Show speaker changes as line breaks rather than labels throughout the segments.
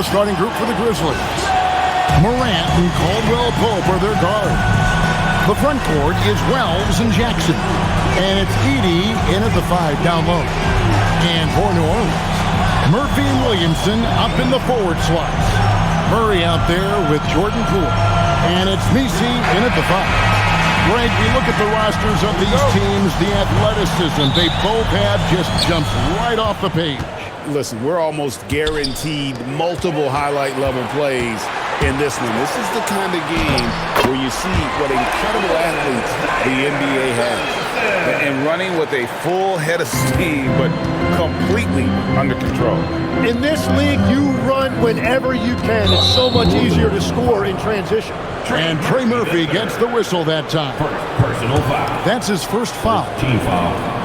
the starting group for the Grizzlies. Morant and Caldwell Pope are their guards. The front court is Wells and Jackson. And it's Edey in at the 5 down low. And for New Orleans, Murphy and Williamson up in the forward slots. Murray out there with Jordan Poole. And it's Messi in at the 5. Greg, we look at the rosters of these teams, the athleticism. They both have just jumps right off the page.
Listen, we're almost guaranteed multiple highlight level plays in this one. This is the kind of game where you see what incredible athletes the NBA has. And running with a full head of steam, but completely under control.
In this league, you run whenever you can. It's so much easier to score in transition.
And Trey Murphy gets the whistle that time.
Personal foul.
That's his first foul.
Team foul.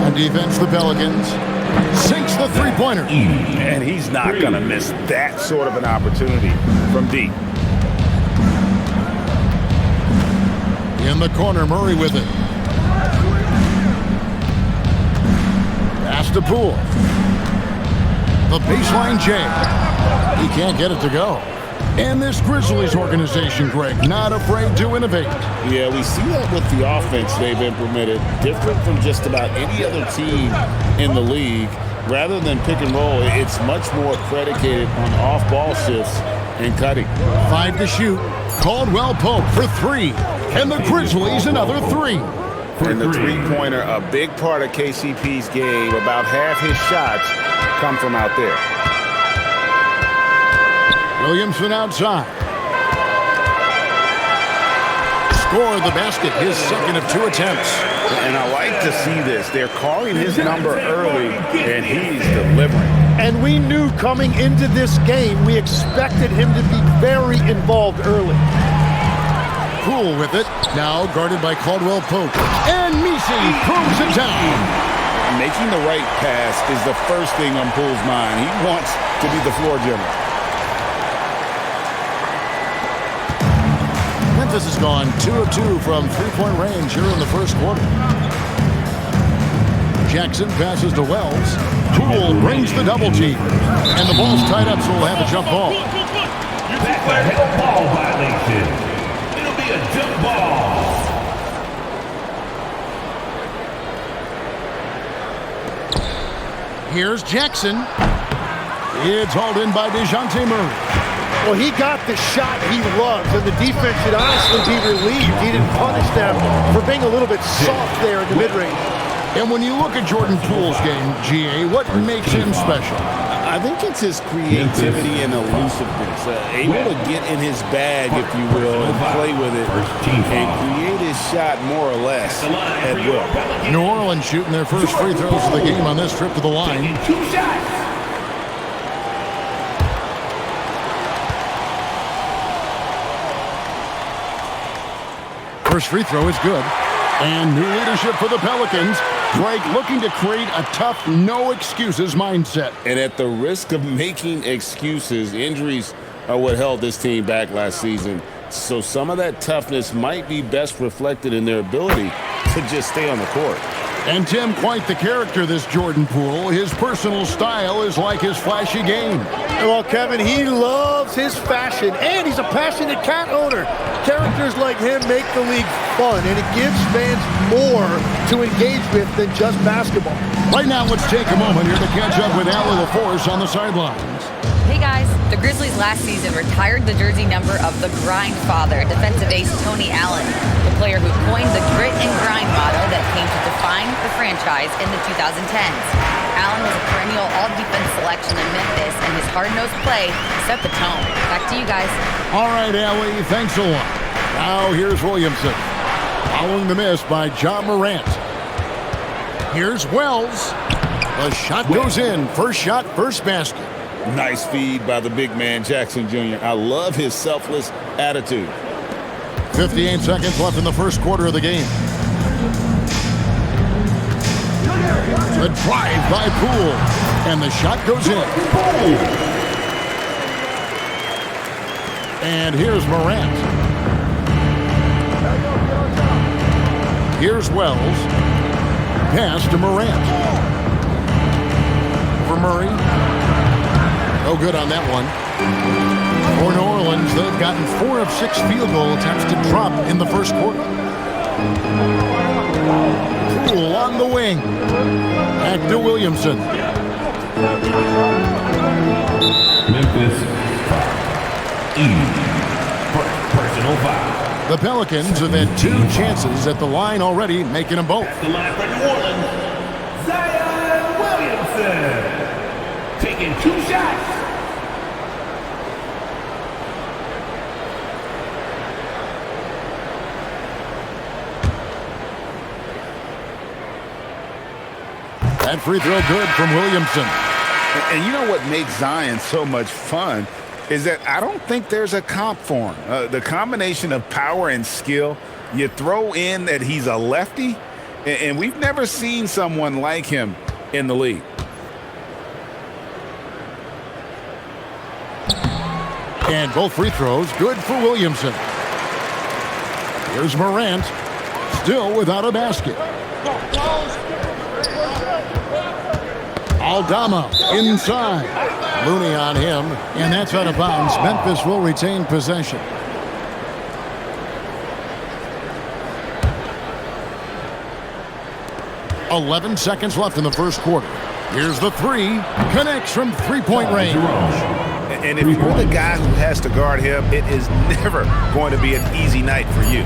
On defense, the Pelicans sinks the three-pointer.
And he's not going to miss that sort of an opportunity from deep.
In the corner, Murray with it. Pass to Poole. The baseline J. He can't get it to go. And this Grizzlies organization, Greg, not afraid to innovate.
Yeah, we see that with the offense they've implemented. Different from just about any other team in the league. Rather than pick and roll, it's much more predicated on off-ball shifts and cutting.
5 to shoot. Caldwell Pope for 3. And the Grizzlies another 3.
And the three-pointer, a big part of KCP's game. About half his shots come from out there.
Williamson outside. Scored the basket, his second of 2 attempts.
And I like to see this. They're calling his number early, and he's delivering.
And we knew coming into this game, we expected him to be very involved early.
Poole with it, now guarded by Caldwell Pope. And Messi throws it down.
Making the right pass is the first thing on Poole's mind. He wants to be the floor general.
Memphis has gone 2 of 2 from three-point range here in the first quarter. Jackson passes to Wells. Poole brings the double team. And the ball's tied up, so we'll have a jump ball.
That's a head ball violation. It'll be a jump ball.
Here's Jackson. It's hauled in by DeJounte Murray.
Well, he got the shot he loves, and the defense should honestly be relieved. He didn't punish them for being a little bit soft there in the mid-range.
And when you look at Jordan Poole's game, GA, what makes him special?
I think it's his creativity and elusiveness. Able to get in his bag, if you will, and play with it and create his shot more or less at will.
New Orleans shooting their first free throws of the game on this trip to the line.
2 shots.
First free throw is good. And new leadership for the Pelicans. Greg looking to create a tough, no-excuses mindset.
And at the risk of making excuses, injuries are what held this team back last season. So some of that toughness might be best reflected in their ability to just stay on the court.
And Tim, quite the character, this Jordan Poole. His personal style is like his flashy game.
Well, Kevin, he loves his fashion, and he's a passionate cat owner. Characters like him make the league fun, and it gives fans more to engage with than just basketball.
Right now, let's take a moment here to catch up with Allie LaForce on the sidelines.
Hey guys, the Grizzlies last season retired the jersey number of the grind father, defensive ace Tony Allen, the player who coined the grit and grind motto that came to define the franchise in the 2010s. Allen was a perennial all-defense selection in Memphis, and his hard-nosed play set the tone. Back to you guys.
All right, Allie, thanks a lot. Now here's Williamson, following the miss by John Morant. Here's Wells. The shot goes in. First shot, first basket.
Nice feed by the big man, Jackson Jr. I love his selfless attitude.
58 seconds left in the first quarter of the game. The drive by Poole. And the shot goes in. And here's Morant. Here's Wells. Pass to Morant. for Murray. No good on that one. For New Orleans, they've gotten 4 of 6 field goal attempts to drop in the first quarter. Poole on the wing. Back to Williamson.
Memphis personal foul.
The Pelicans have had 2 chances at the line already, making them both.
The line for New Orleans, Zion Williamson, taking 2 shots.
That free throw good from Williamson.
And you know what makes Zion so much fun is that I don't think there's a comp for him. The combination of power and skill, you throw in that he's a lefty, and we've never seen someone like him in the league.
And both free throws good for Williamson. Here's Morant, still without a basket. Aldama inside. Looney on him, and that's out of bounds. Memphis will retain possession. .11 seconds left in the first quarter. Here's the 3. Connects from three-point range.
And if you're the guy who has to guard him, it is never going to be an easy night for you.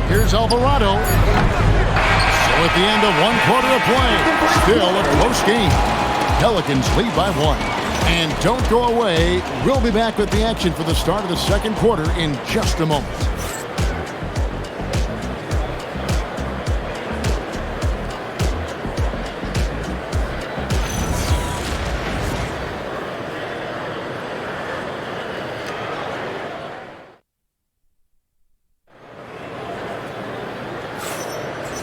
Here's Alvarado. So at the end of 1 quarter of play, still a close game. Pelicans lead by 1. And don't go away. We'll be back with the action for the start of the second quarter in just a moment.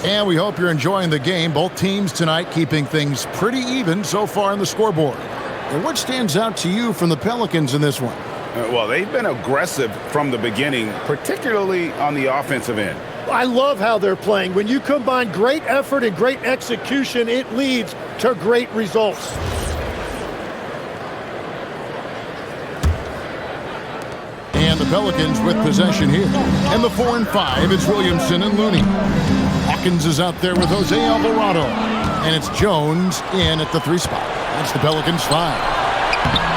And we hope you're enjoying the game. Both teams tonight keeping things pretty even so far on the scoreboard. And what stands out to you from the Pelicans in this one?
Well, they've been aggressive from the beginning, particularly on the offensive end.
I love how they're playing. When you combine great effort and great execution, it leads to great results.
And the Pelicans with possession here. And the 4 and 5, it's Williamson and Looney. Hawkins is out there with Jose Alvarado. And it's Jones in at the 3 spot. That's the Pelicans 5.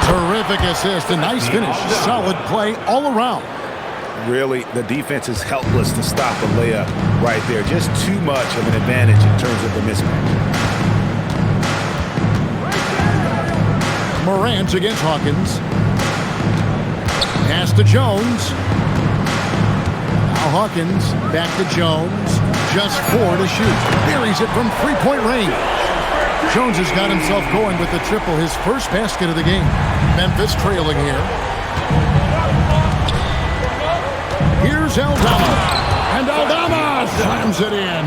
Terrific assist, a nice finish. Solid play all around.
Really, the defense is helpless to stop a layup right there. Just too much of an advantage in terms of the mismatch.
Morant against Hawkins. Pass to Jones. Now Hawkins back to Jones. Just 4 to shoot. Buries it from three-point range. Jones has got himself going with the triple, his first basket of the game. Memphis trailing here. Here's Aldama. And Aldama slams it in.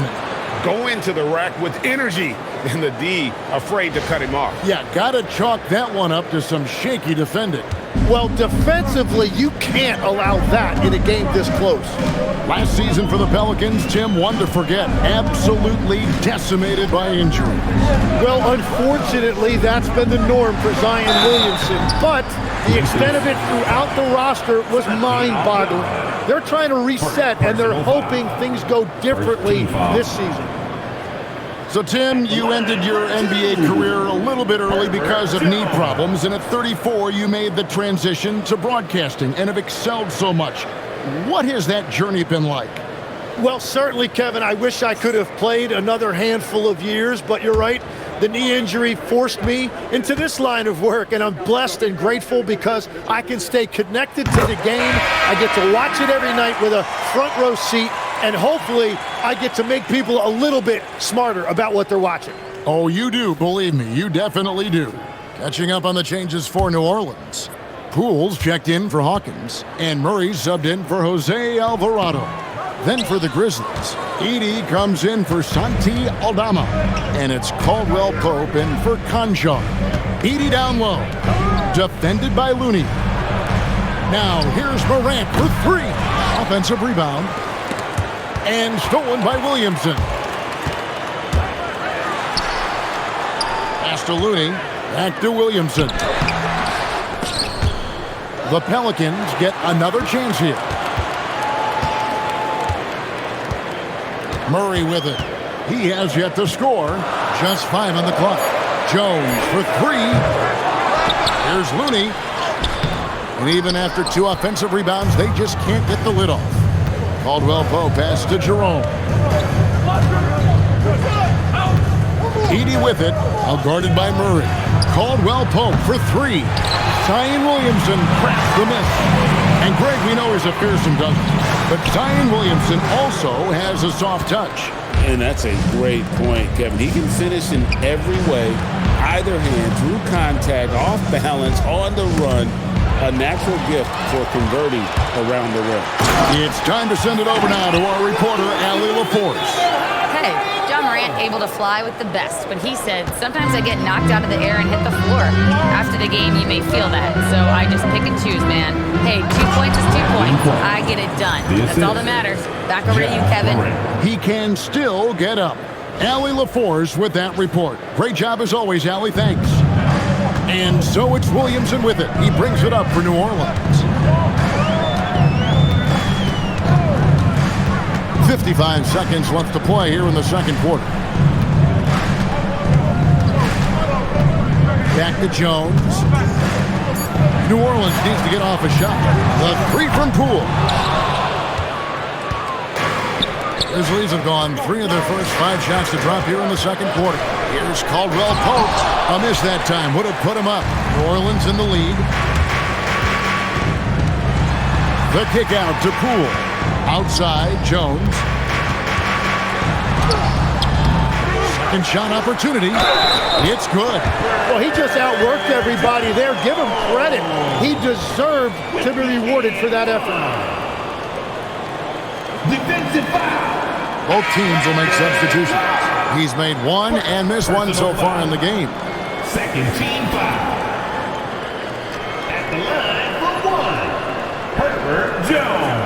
Go into the rack with energy, and the D afraid to cut him off.
Yeah, gotta chalk that one up to some shaky defending.
Well, defensively, you can't allow that in a game this close.
Last season for the Pelicans, Tim, one to forget. Absolutely decimated by injury.
Well, unfortunately, that's been the norm for Zion Williamson. But the extent of it throughout the roster was mind-boggling. They're trying to reset, and they're hoping things go differently this season.
So, Tim, you ended your NBA career a little bit early because of knee problems, and at 34, you made the transition to broadcasting and have excelled so much. What has that journey been like?
Well, certainly, Kevin, I wish I could have played another handful of years, but you're right. The knee injury forced me into this line of work, and I'm blessed and grateful because I can stay connected to the game. I get to watch it every night with a front row seat, and hopefully I get to make people a little bit smarter about what they're watching.
Oh, you do, believe me, you definitely do. Catching up on the changes for New Orleans. Poole's checked in for Hawkins, and Murray's subbed in for Jose Alvarado. Then for the Grizzlies, Edey comes in for Santi Aldama, and it's Caldwell Pope in for Concha. Edey down low, defended by Looney. Now here's Morant for 3. Offensive rebound, and stolen by Williamson. Pass to Looney, Back to Williamson. The Pelicans get another chance here. Murray with it. He has yet to score. Just 5 on the clock. Jones for 3. Here's Looney. And even after 2 offensive rebounds, they just can't get the lid off. Caldwell Pope pass to Jerome. Edey with it, guarded by Murray. Caldwell Pope for 3. Zion Williamson cracks the miss. And Greg, we know he's a fearsome dunker, but Zion Williamson also has a soft touch.
And that's a great point, Kevin. He can finish in every way, either hand, through contact, off balance, on the run. A natural gift for converting around the rim.
It's time to send it over now to our reporter, Allie LaForce.
Hey, John Morant able to fly with the best, but he said, sometimes I get knocked out of the air and hit the floor. After the game, you may feel that, so I just pick and choose, man. Hey, 2 points is 2 points. I get it done. That's all that matters. Back over to you, Kevin.
He can still get up. Allie LaForce with that report. Great job as always, Allie. Thanks. And so it's Williamson with it. He brings it up for New Orleans. 55 seconds left to play here in the second quarter. Back to Jones. New Orleans needs to get off a shot. The 3 from Poole. Grizzlies have gone 3 of their first 5 shots to drop here in the second quarter. Here's Caldwell Pope. A miss that time would have put him up. New Orleans in the lead. The kick out to Poole. Outside, Jones. Second shot opportunity. It's good.
Well, he just outworked everybody there. Give him credit. He deserved to be rewarded for that effort.
Defensive foul.
Both teams will make substitutions. He's made 1 and missed 1 so far in the game.
Second team foul. At the line for 1, Herbert Jones.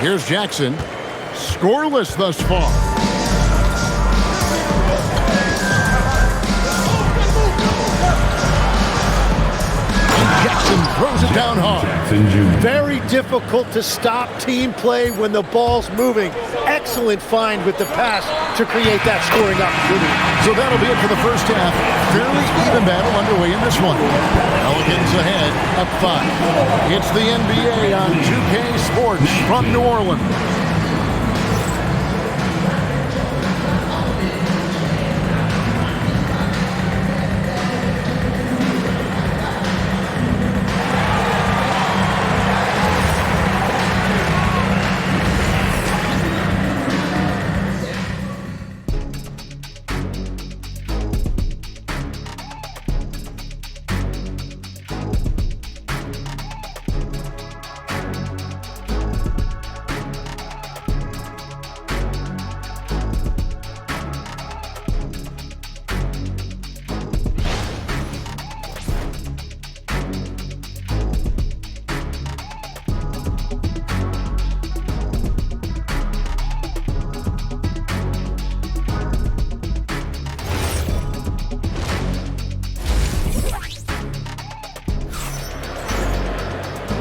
Here's Jackson. Scoreless thus far. Jackson throws it down hard.
Very difficult to stop team play when the ball's moving. Excellent find with the pass to create that scoring opportunity.
So that'll be it for the first half. Fairly even battle underway in this one. Pelicans ahead, up 5. It's the NBA on 2K Sports from New Orleans.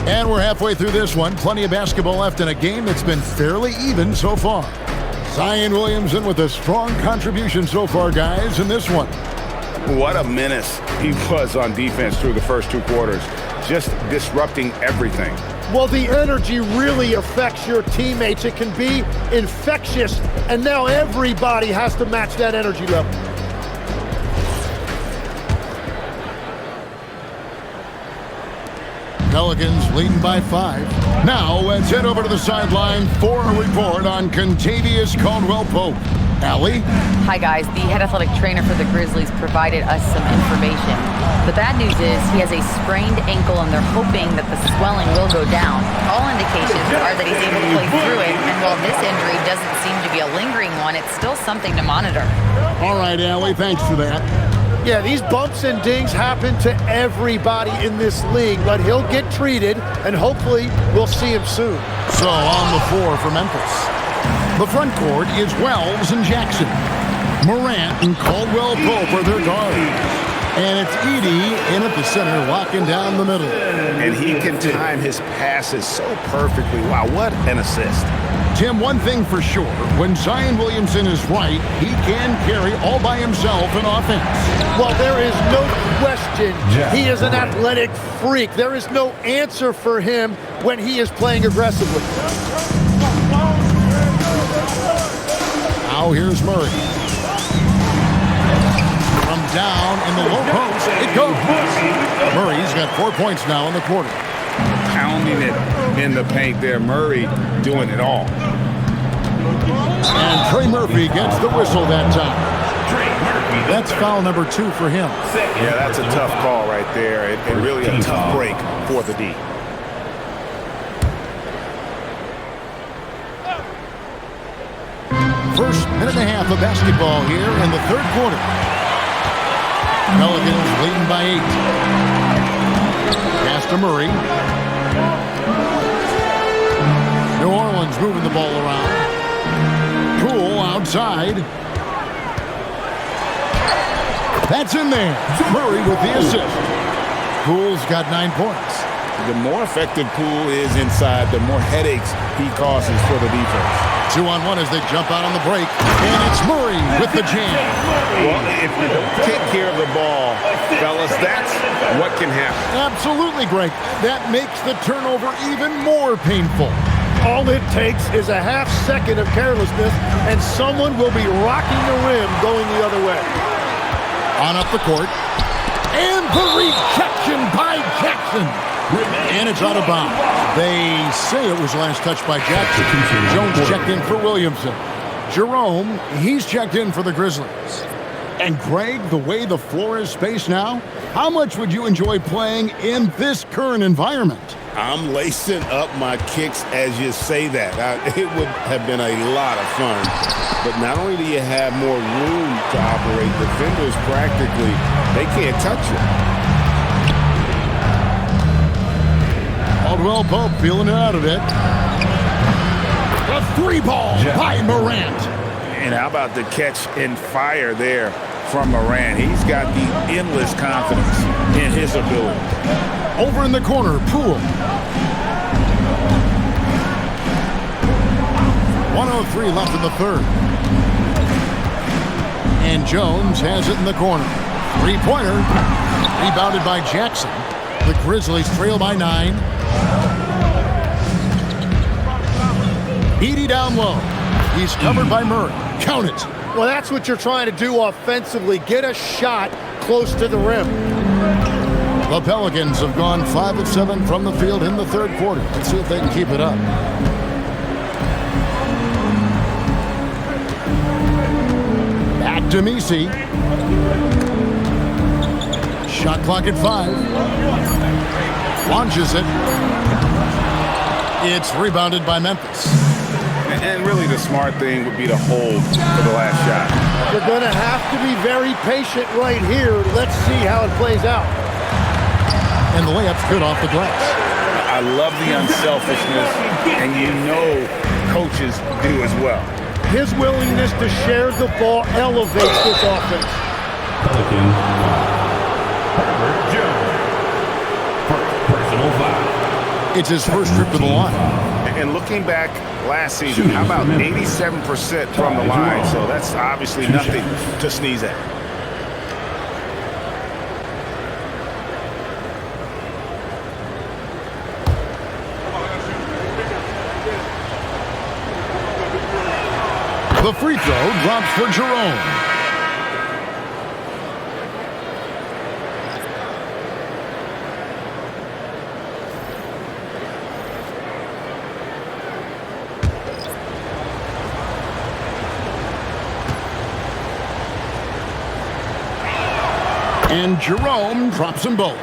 And we're halfway through this one. Plenty of basketball left in a game that's been fairly even so far. Zion Williamson with a strong contribution so far, guys, in this one.
What a menace he was on defense through the first 2 quarters. Just disrupting everything.
Well, the energy really affects your teammates. It can be infectious, and now everybody has to match that energy level.
Pelicans leading by 5. Now let's head over to the sideline for a report on Kentavious Caldwell-Pope. Allie?
Hi, guys. The head athletic trainer for the Grizzlies provided us some information. The bad news is he has a sprained ankle, and they're hoping that the swelling will go down. All indications are that he's able to play through it, and while this injury doesn't seem to be a lingering one, it's still something to monitor.
All right, Allie, thanks for that.
Yeah, these bumps and dings happen to everybody in this league, but he'll get treated, and hopefully we'll see him soon.
So on the floor for Memphis. The front court is Wells and Jackson. Morant and Caldwell Pope are their guards. And it's Edey in at the center, locking down the middle.
And he can time his passes so perfectly. Wow, what an assist.
Tim, one thing for sure, when Zion Williamson is right, he can carry all by himself in offense.
Well, there is no question he is an athletic freak. There is no answer for him when he is playing aggressively.
Now here's Murray. From down in the low post, it goes. Murray's got 4 points now in the quarter.
Pounding it in the paint there. Murray doing it all.
And Trey Murphy gets the whistle that time. That's foul number 2 for him.
Yeah, that's a tough call right there, and really a tough break for the D.
First minute and a half of basketball here in the third quarter. Pelicans leading by 8. Pass to Murray. New Orleans moving the ball around. Poole outside. That's in there. Murray with the assist. Poole's got 9 points.
The more effective Poole is inside, the more headaches he causes for the defense.
2-on-1 as they jump out on the break. And it's Murray with the jam.
Well, if you don't take care of the ball, fellas, that's what can happen.
Absolutely, Greg. That makes the turnover even more painful.
All it takes is a half second of carelessness, and someone will be rocking the rim going the other way.
On up the court. And the rejection by Jackson. And it's out of bounds. They say it was last touched by Jackson. Jones checked in for Williamson. Jerome, he's checked in for the Grizzlies. And Greg, the way the floor is spaced now, how much would you enjoy playing in this current environment?
I'm lacing up my kicks as you say that. It would have been a lot of fun. But not only do you have more room to operate, defenders practically, they can't touch you.
Caldwell Pope feeling it out of it. A 3 ball by Morant.
And how about the catch and fire there from Morant? He's got the endless confidence in his ability.
Over in the corner, Poole. 1:03 left in the third. And Jones has it in the corner. 3-pointer. Rebounded by Jackson. The Grizzlies trail by 9. Edey down low. He's covered by Murray. Count it.
Well, that's what you're trying to do offensively. Get a shot close to the rim.
The Pelicans have gone 5 of 7 from the field in the third quarter. Let's see if they can keep it up. Back to Messi. Shot clock at 5. Launches it. It's rebounded by Memphis.
And really the smart thing would be to hold for the last shot.
You're going to have to be very patient right here. Let's see how it plays out.
And the layup's good off the glass.
I love the unselfishness, and you know coaches do as well.
His willingness to share the ball elevates this offense.
Pelicans. Herbert Jones. Personal foul.
It's his first trip to the line.
And looking back last season, how about 87% from the line? So that's obviously nothing to sneeze at.
The free throw drops for Jerome. And Jerome drops them both.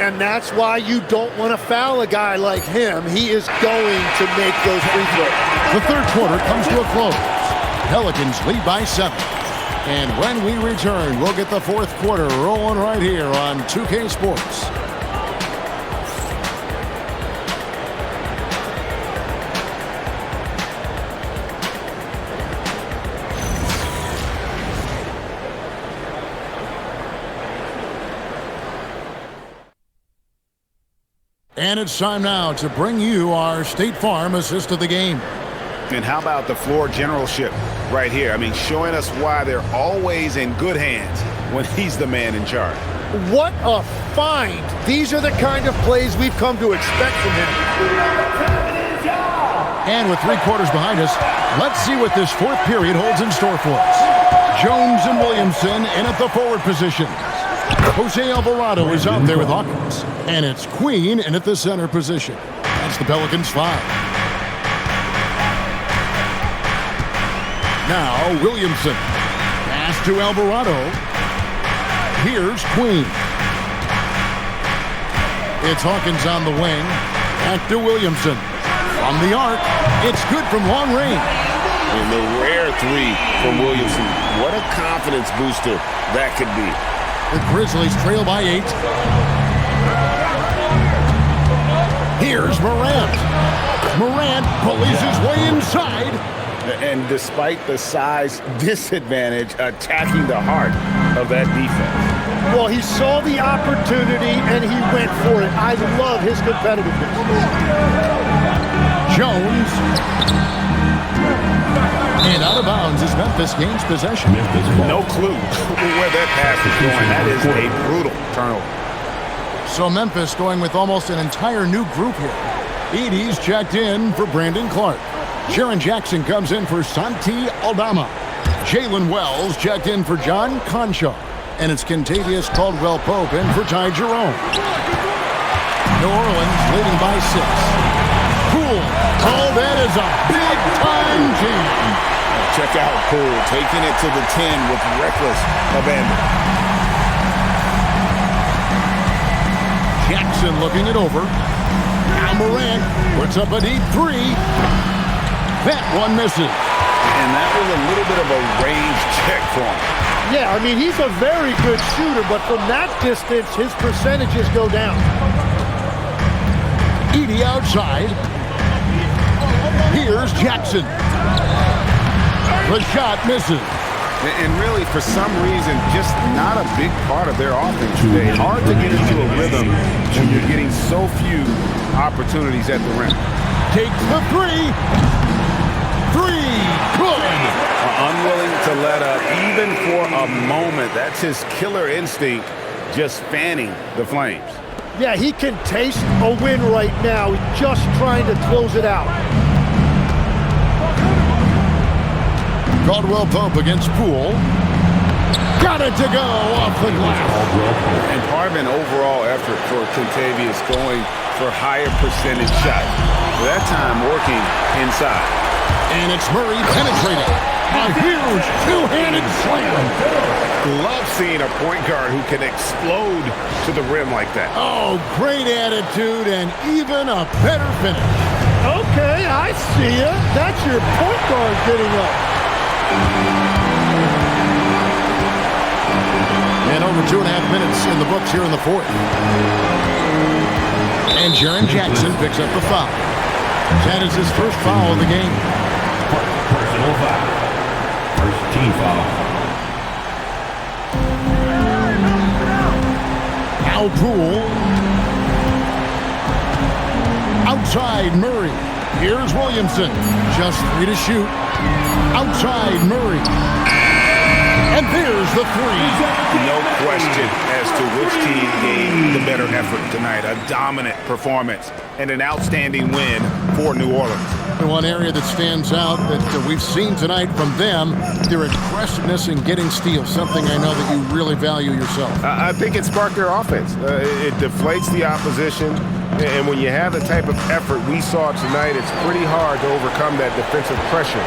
And that's why you don't want to foul a guy like him. He is going to make those free throws.
The third quarter comes to a close. Pelicans lead by 7. And when we return, we'll get the fourth quarter rolling right here on 2K Sports. And it's time now to bring you our State Farm assist of the game.
And how about the floor generalship right here? I mean, showing us why they're always in good hands when he's the man in charge.
What a find. These are the kind of plays we've come to expect from him.
And with 3 quarters behind us, let's see what this fourth period holds in store for us. Jones and Williamson in at the forward position. Jose Alvarado is out there with Hawkins. And it's Queen in at the center position. That's the Pelicans 5. Now Williamson. Pass to Alvarado. Here's Queen. It's Hawkins on the wing. Back to Williamson. From the arc. It's good from long range.
And the rare 3 from Williamson. What a confidence booster that could be.
The Grizzlies trail by 8. Here's Morant. Morant pulleys his way inside.
And despite the size disadvantage, attacking the heart of that defense.
Well, he saw the opportunity and he went for it. I love his competitiveness.
Jones. And out of bounds is Memphis gains possession.
No clue where that pass is going. That is a brutal turnover.
So Memphis going with almost an entire new group here. Edie's checked in for Brandon Clark. Jaren Jackson comes in for Santi Aldama. Jalen Wells checked in for John Conshaw. And it's Kentavious Caldwell-Pope in for Ty Jerome. New Orleans leading by 6. Poole. Oh, that is a big-time team.
Check out Poole taking it to the 10 with reckless abandon.
Jackson looking it over. Now Morant puts up a deep 3. That one misses.
And that was a little bit of a range check for him.
Yeah, I mean, he's a very good shooter, but from that distance, his percentages go down.
Edie outside. Here's Jackson. The shot misses.
And really, for some reason, just not a big part of their offense today. Hard to get into a rhythm when you're getting so few opportunities at the rim.
Takes the 3. 3, good.
Unwilling to let up, even for a moment. That's his killer instinct, just fanning the flames.
Yeah, he can taste a win right now. He's just trying to close it out.
Caldwell-Pope against Poole. Got it to go off the glass.
And part of an overall effort for Kentavious going for higher percentage shots. That time working inside.
And it's Murray penetrating. A huge two-handed slam.
Love seeing a point guard who can explode to the rim like that.
Oh, great attitude and even a better finish.
Okay, I see ya. That's your point guard getting up.
And over 2.5 minutes in the books here in the fourth. And Jaren Jackson picks up the foul. That is his first foul of the game.
Personal foul. First team foul.
Now Poole. Outside Murray. Here's Williamson. Just 3 to shoot. Outside Murray. And there's the 3.
No question as to which team gave the better effort tonight. A dominant performance and an outstanding win for New Orleans.
The one area that stands out that we've seen tonight from them, their aggressiveness in getting steals, something I know that you really value yourself.
I think it sparked their offense. It deflates the opposition. And when you have the type of effort we saw tonight, it's pretty hard to overcome that defensive pressure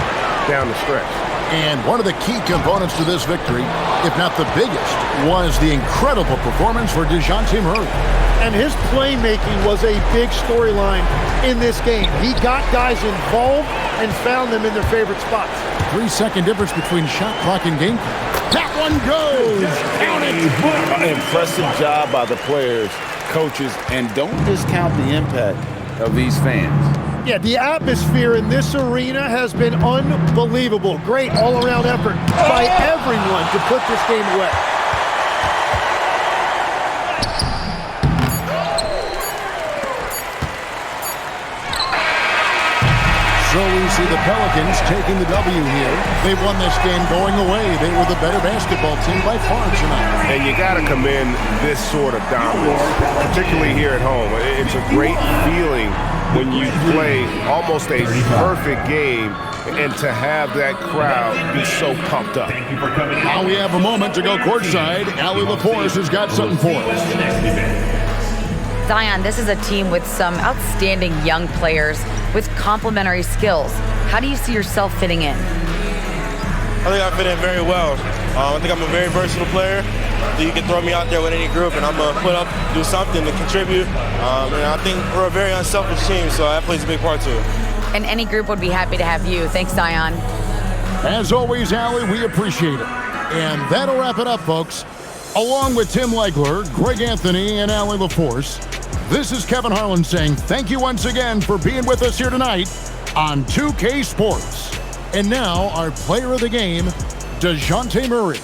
down the stretch.
And one of the key components to this victory, if not the biggest, was the incredible performance for DeJounte Murray.
And his playmaking was a big storyline in this game. He got guys involved and found them in their favorite spots.
3-second difference between shot clock and game clock. That one goes. Count it.
Impressive job by the players, coaches, and don't discount the impact of these fans.
Yeah, the atmosphere in this arena has been unbelievable. Great all-around effort by everyone to put this game away.
So we see the Pelicans taking the W here. They've won this game going away. They were the better basketball team by far tonight.
And you got to commend this sort of dominance, particularly here at home. It's a great feeling when you play almost a perfect game and to have that crowd be so pumped up.
Now we have a moment to go courtside. Allie LaForce has got something for us.
Zion, this is a team with some outstanding young players with complementary skills. How do you see yourself fitting in?
I think I fit in very well. I think I'm a very versatile player. So you can throw me out there with any group and I'm going to put up, do something to contribute. And I think we're a very unselfish team, so that plays a big part to it.
And any group would be happy to have you. Thanks, Zion.
As always, Allie, we appreciate it. And that'll wrap it up, folks. Along with Tim Legler, Greg Anthony, and Allie LaForce, this is Kevin Harlan saying thank you once again for being with us here tonight on 2K Sports. And now, our player of the game, DeJounte Murray.